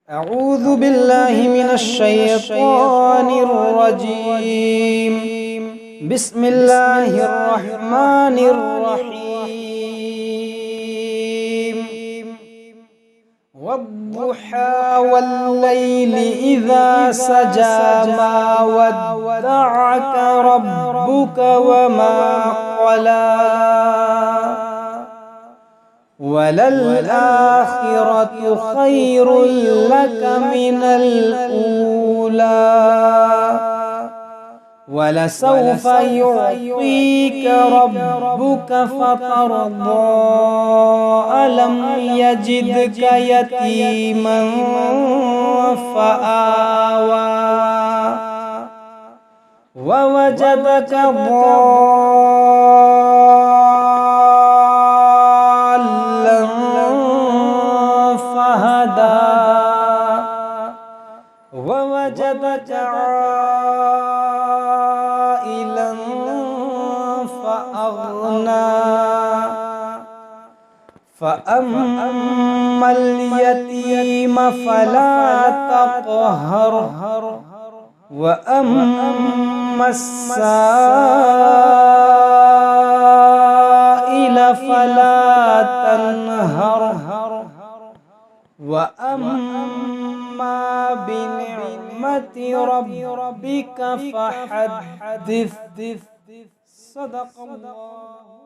أعوذ بالله من الشيطان الرجيم. بسم الله الرحمن الرحيم. والضحى والليل إذا سجى ما ودعك ربك وما قلى وللآخرة خير لك من الأولى ولسوف يعطيك ربك فترضى ألم يجدك يتيما فآوى ووجدك ضالا فهدى ووجدك عائلا فأغنى فأما اليتيم فلا تقهر وأما السائل فلا تنهر وأما بنعمة ربك فحدث. صدق الله.